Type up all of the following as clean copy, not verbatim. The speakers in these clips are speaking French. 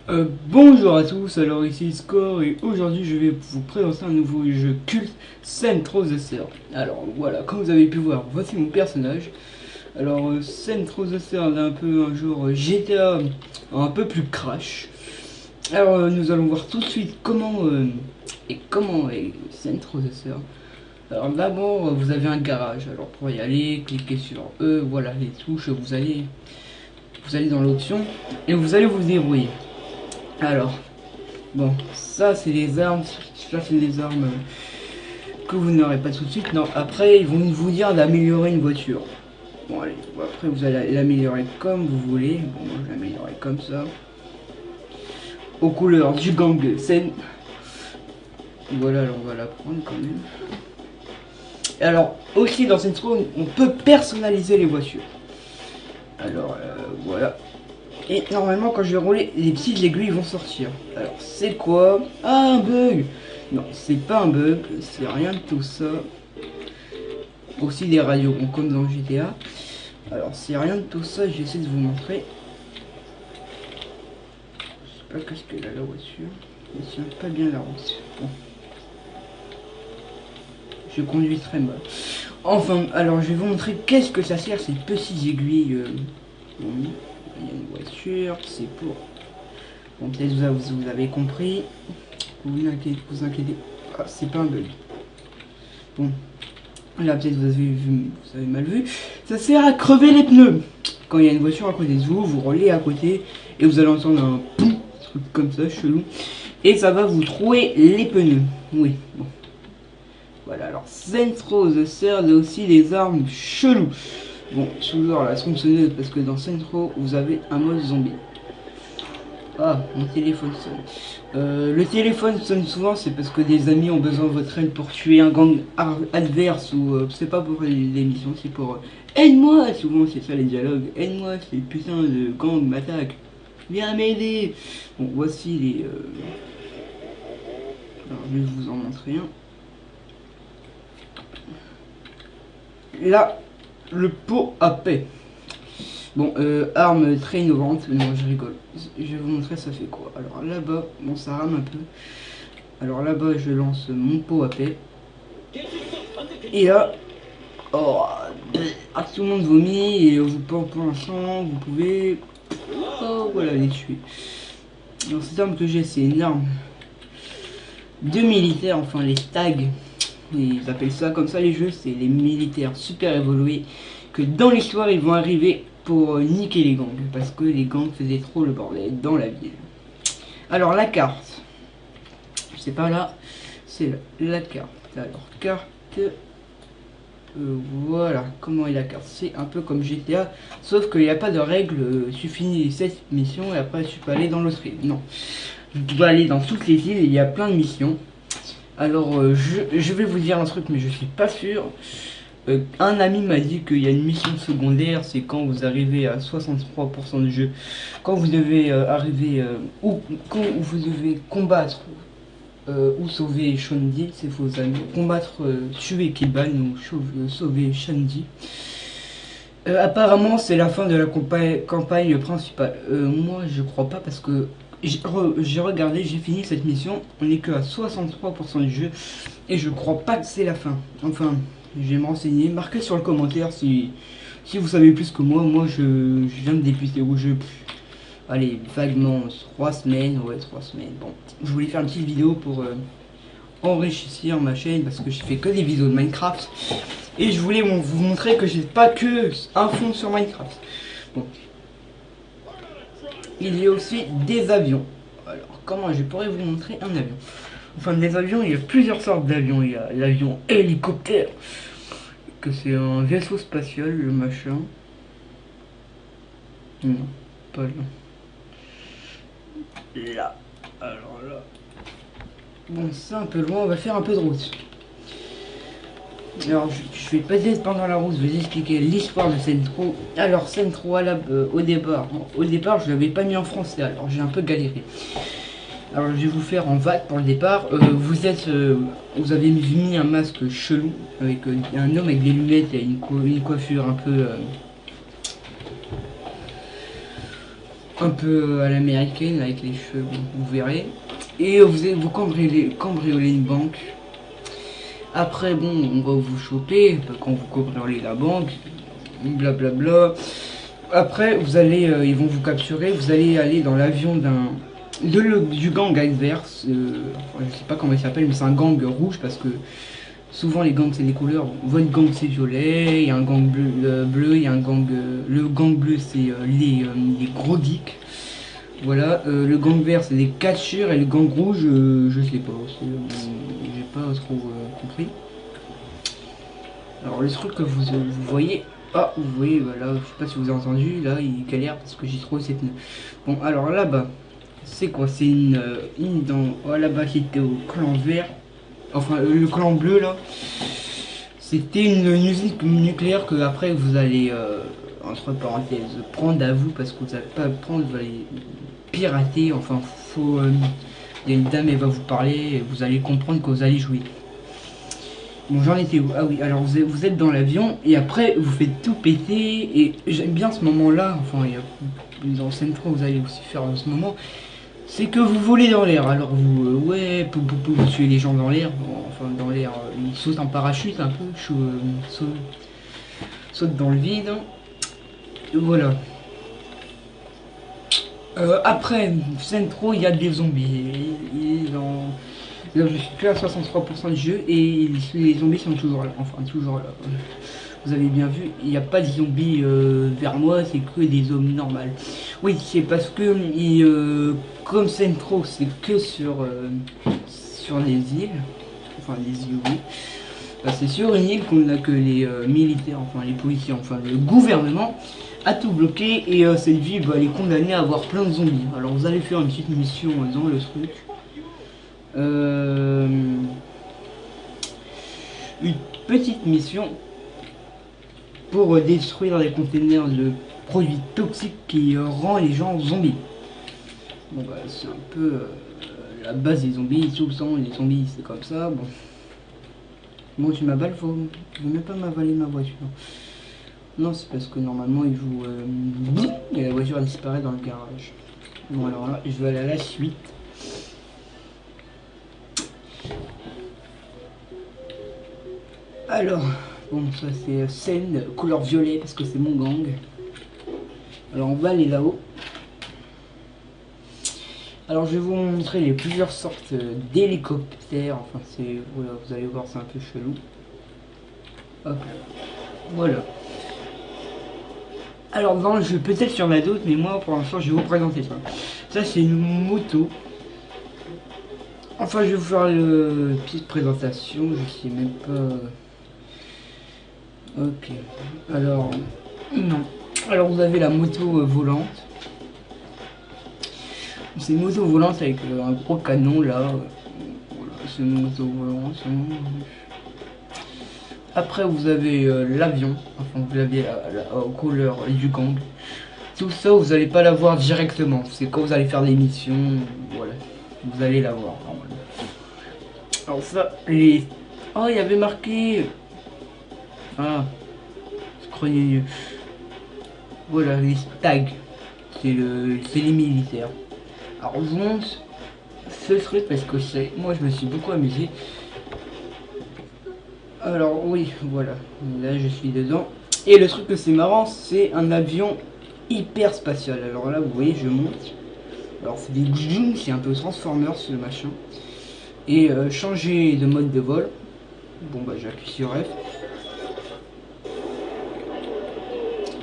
Bonjour à tous, alors ici Score et aujourd'hui je vais vous présenter un nouveau jeu culte, Saints Row the Third. Alors voilà, comme vous avez pu voir, voici mon personnage. Alors Saints Row the Third est un peu un genre GTA un peu plus crash. Alors nous allons voir tout de suite comment est Saints Row the Third. Alors d'abord vous avez un garage, alors pour y aller, cliquez sur E, voilà les touches, vous allez dans l'option et vous allez vous débrouiller. Alors, bon, ça c'est les armes, ça c'est des armes que vous n'aurez pas tout de suite. Non, après ils vont vous dire d'améliorer une voiture. Bon allez, bon, après vous allez l'améliorer comme vous voulez. Bon, moi je vais l'améliorer comme ça. Aux couleurs du gang scène. Voilà, alors on va la prendre quand même. Et alors, aussi dans cette zone, on peut personnaliser les voitures. Alors, voilà. Et normalement, quand je vais rouler, les petites aiguilles vont sortir. Alors, c'est quoi? Ah, un bug! Non, c'est pas un bug, c'est rien de tout ça. Aussi des radios, bon, comme dans GTA. Alors, c'est rien de tout ça, j'essaie de vous montrer. Je sais pas qu'est-ce qu'elle a la voiture. Je tient pas bien la route. Bon. Je conduis très mal. Enfin, alors je vais vous montrer qu'est-ce que ça sert ces petites aiguilles. Bon, il y a une voiture, c'est pour... Bon, peut-être vous avez compris. Vous inquiétez. Ah, c'est pas un bug. Bon, là peut-être vous avez mal vu. Ça sert à crever les pneus. Quand il y a une voiture à côté de vous, vous roulez à côté et vous allez entendre un poum, truc comme ça, chelou. Et ça va vous trouer les pneus. Oui, bon. Voilà, alors Saints Row the Third a aussi des armes cheloues. Bon, toujours la tronçonneuse parce que dans Saints Row, vous avez un mode zombie. Ah, mon téléphone sonne. Le téléphone sonne souvent, c'est parce que des amis ont besoin de votre aide pour tuer un gang adverse ou c'est pas pour les missions, c'est pour aide-moi. Souvent, c'est ça les dialogues. Aide-moi, ces putains de gang m'attaquent. Viens m'aider. Bon, voici les. Alors, je vais vous en montrer un. Là, le pot à paix. Bon, arme très innovante. Non, je rigole. Je vais vous montrer ça fait quoi. Alors là-bas, bon, ça rame un peu. Alors là-bas, je lance mon pot à paix. Et là, oh, tout le monde vomit et vous pour l'instant, vous pouvez, oh, voilà, les tuer. Alors cette arme que j'ai, c'est une arme de militaires, enfin les tags. Ils appellent ça comme ça les jeux, c'est les militaires super évolués que dans l'histoire ils vont arriver pour niquer les gangs parce que les gangs faisaient trop le bordel dans la ville. Alors la carte, c'est pas là, c'est la carte. Alors carte, voilà comment est la carte. C'est un peu comme GTA, sauf qu'il n'y a pas de règles. Tu finis cette mission et après tu peux aller dans l'autre île. Non, tu dois aller dans toutes les îles. Il y a plein de missions. Alors, je vais vous dire un truc, mais je suis pas sûr. Un ami m'a dit qu'il y a une mission secondaire, c'est quand vous arrivez à 63% du jeu. Quand vous devez arriver, ou quand vous devez combattre ou sauver Shandy, c'est vos amis. Combattre, tuer Kiban ou sauver Shandy. Apparemment, c'est la fin de la campagne principale. Moi, je crois pas parce que j'ai regardé, j'ai fini cette mission, on est que à 63% du jeu et je crois pas que c'est la fin. Enfin, je vais me renseigner, marquez sur le commentaire si vous savez plus que moi. Moi je viens de débuter au jeu, allez, vaguement 3 semaines, ouais 3 semaines. Bon, je voulais faire une petite vidéo pour enrichir ma chaîne parce que je fais que des vidéos de Minecraft et je voulais vous montrer que j'ai pas que un fond sur Minecraft. Bon. Il y a aussi des avions. Alors, comment je pourrais vous montrer un avion? Enfin, des avions, il y a plusieurs sortes d'avions. Il y a l'avion hélicoptère, que c'est un vaisseau spatial, le machin. Non, pas là. Là. Alors là. Bon, c'est un peu loin, on va faire un peu de route. Alors, je vais passer pendant la route, je vais vous expliquer l'histoire de Saints Row. Alors, Saints Row, au départ, je l'avais pas mis en français, alors j'ai un peu galéré. Alors, je vais vous faire en vague pour le départ. Vous avez mis un masque chelou, avec un homme avec des lunettes et une coiffure un peu... un peu à l'américaine avec les cheveux, bon, vous verrez. Et vous cambriolez une banque. Après, bon, on va vous choper quand vous cambriolez la banque, blablabla. Après, vous allez, ils vont vous capturer. Vous allez aller dans l'avion du gang adverse. Enfin, je sais pas comment il s'appelle, mais c'est un gang rouge parce que souvent les gangs c'est des couleurs. Votre gang c'est violet, il y a un gang bleu, il y a un gang. Le gang bleu c'est les gros dicks. Voilà, le gang vert c'est les catcheurs et le gang rouge, je sais pas, j'ai pas trop compris. Alors le truc que vous voyez, ah vous voyez voilà, je sais pas si vous avez entendu, là il galère parce que j'ai trouvé cette. Bon alors là-bas, c'est quoi? C'est une dans. Oh, là-bas c'était au clan vert, enfin le clan bleu là. C'était une usine nucléaire que après vous allez entre parenthèses prendre à vous parce que vous n'allez pas prendre, vous allez pirater, enfin faut il y a une dame elle va vous parler et vous allez comprendre que vous allez jouer. Bon j'en étais où? Ah oui, alors vous êtes dans l'avion et après vous faites tout péter et j'aime bien ce moment là, enfin il y a dans scène 3 vous allez aussi faire dans ce moment, c'est que vous volez dans l'air. Alors vous ouais vous tuez les gens dans l'air, bon, enfin dans l'air, ils sautent en parachute un peu, sautent dans le vide. Et voilà. Après, Centro, il y a des zombies. Là, je suis plus à 63% du jeu et les zombies sont toujours là. Enfin, toujours là. Vous avez bien vu, il n'y a pas de zombies vers moi, c'est que des zombies normales. Oui, c'est parce que comme Centro, c'est que sur les îles. Enfin, les îles, oui. Bah, c'est sur une île qu'on a que les militaires, enfin les policiers, enfin le gouvernement a tout bloqué et cette ville bah, elle est condamnée à avoir plein de zombies. Alors vous allez faire une petite mission dans le truc. Une petite mission pour détruire les containers de produits toxiques qui rend les gens zombies. Bon bah c'est un peu la base des zombies, tout le temps les zombies c'est comme ça. Bon. Bon, tu m'avales, faut même pas m'avaler ma voiture. Non, c'est parce que normalement il joue et la voiture elle disparaît dans le garage. Bon, alors là, je vais aller à la suite. Alors, bon, ça c'est scène couleur violet parce que c'est mon gang. Alors, on va aller là-haut. Alors, je vais vous montrer les plusieurs sortes d'hélicoptères. Enfin, c'est. Voilà, vous allez voir, c'est un peu chelou. Hop. Voilà. Alors dans le jeu, peut-être qu'il y en a d'autres, mais moi pour l'instant je vais vous présenter ça. Ça c'est une moto. Enfin je vais vous faire une petite présentation, je sais même pas. Ok. Alors non. Alors vous avez la moto volante. C'est une moto volante avec un gros canon là. Voilà, c'est une moto volante. Après vous avez l'avion, enfin vous l'avez aux couleurs du gang. Tout ça vous n'allez pas l'avoir directement, c'est quand vous allez faire des missions, voilà, vous allez l'avoir normalement. Alors ça, oh il y avait marqué... Ah, je croyais mieux. Voilà, les tags, c'est les militaires. Alors je vous montre ce truc parce que moi je me suis beaucoup amusé. Alors oui, voilà, là je suis dedans. Et le truc que c'est marrant, c'est un avion hyper spatial. Alors là, vous voyez, je monte. Alors c'est des zooms, c'est un peu Transformers ce machin. Et changer de mode de vol. Bon bah j'appuie sur F.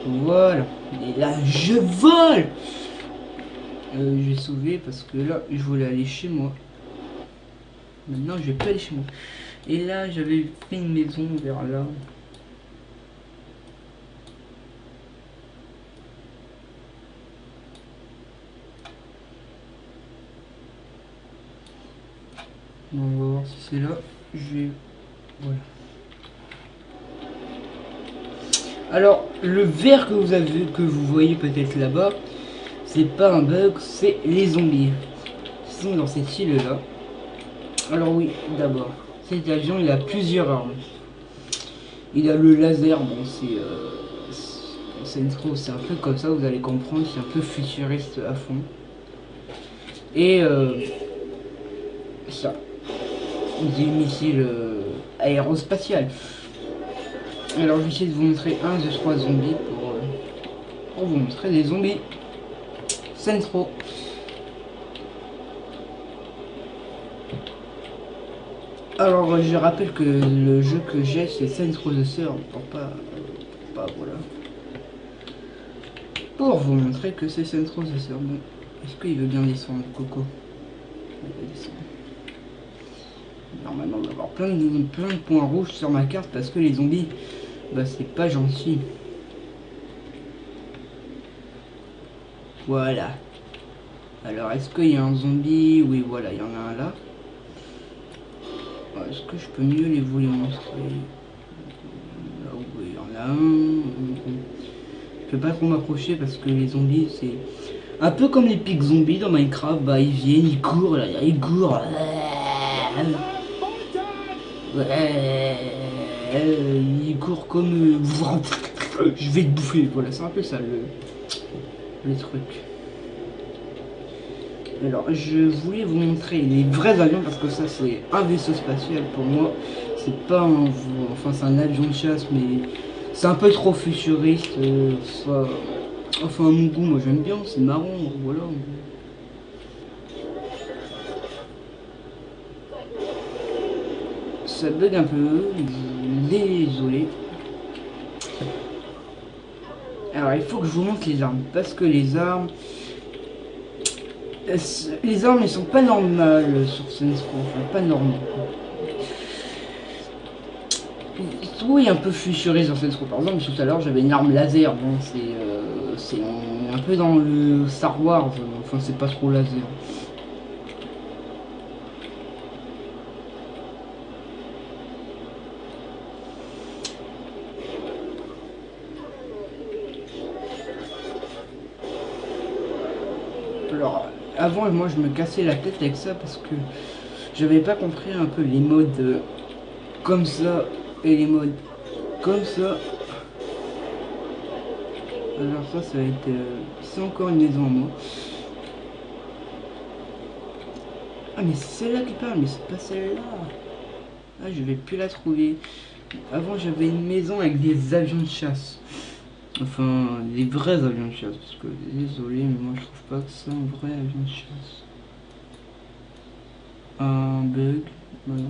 Voilà. Et là, je vole. Je vais sauver parce que là, je voulais aller chez moi. Maintenant, je vais pas aller chez moi. Et là, j'avais fait une maison vers là. Bon, on va voir si c'est là. Je vais... Voilà. Alors, le vert que vous voyez peut-être là-bas, c'est pas un bug, c'est les zombies. Ils sont dans cette île-là. Alors oui, d'abord, cet avion, il a plusieurs armes. Il a le laser, bon, c'est Saints Row, c'est un peu comme ça, vous allez comprendre, c'est un peu futuriste à fond. Et ça, des missiles aérospatial. Alors je vais essayer de vous montrer un, deux, trois zombies pour vous montrer des zombies. Saints Row. Alors je rappelle que le jeu que j'ai c'est Saints Row The Third pour pas voilà. Pour vous montrer que c'est Saints Row The Third. Bon, est-ce qu'il veut bien descendre, Coco? Il va descendre. Normalement on va avoir plein de points rouges sur ma carte parce que les zombies, bah c'est pas gentil. Voilà. Alors est-ce qu'il y a un zombie? Oui voilà, il y en a un là. Est-ce que je peux mieux vous les montrer? Là oui, il y en a un. Je peux pas trop m'approcher parce que les zombies c'est un peu comme les pics zombies dans Minecraft. Bah ils viennent, ils courent là, ils courent. Il court comme je vais te bouffer, voilà, c'est un peu ça le truc. Alors je voulais vous montrer les vrais avions parce que ça c'est un vaisseau spatial pour moi, c'est pas un, enfin c'est un avion de chasse mais c'est un peu trop futuriste, enfin à mon goût, moi j'aime bien, c'est marrant, voilà. Ça bug un peu, désolé. Alors il faut que je vous montre les armes, parce que les armes elles sont pas normales sur Saints Row, enfin pas normales. Oui, un peu futuriste dans Saints Row. Par exemple, tout à l'heure j'avais une arme laser, bon c'est un peu dans le Star Wars, enfin c'est pas trop laser. Alors, avant, moi, je me cassais la tête avec ça parce que j'avais pas compris un peu les modes comme ça et les modes comme ça. Alors ça va être... c'est encore une maison à moi. Ah mais c'est celle-là qui parle, mais c'est pas celle-là. Ah, je vais plus la trouver. Avant, j'avais une maison avec des avions de chasse. Enfin, des vrais avions de chasse, parce que désolé, mais moi je trouve pas que c'est un vrai avion de chasse. Un bug, voilà.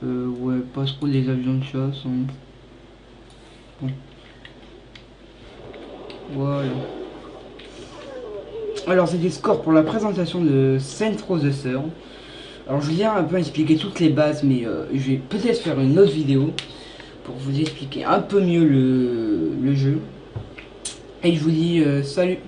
Ouais, pas trop des avions de chasse. Hein. Bon. Voilà. Alors c'est des scores pour la présentation de Saints Row The Third. Alors je viens un peu expliquer toutes les bases, mais je vais peut-être faire une autre vidéo pour vous expliquer un peu mieux le jeu. Et je vous dis salut.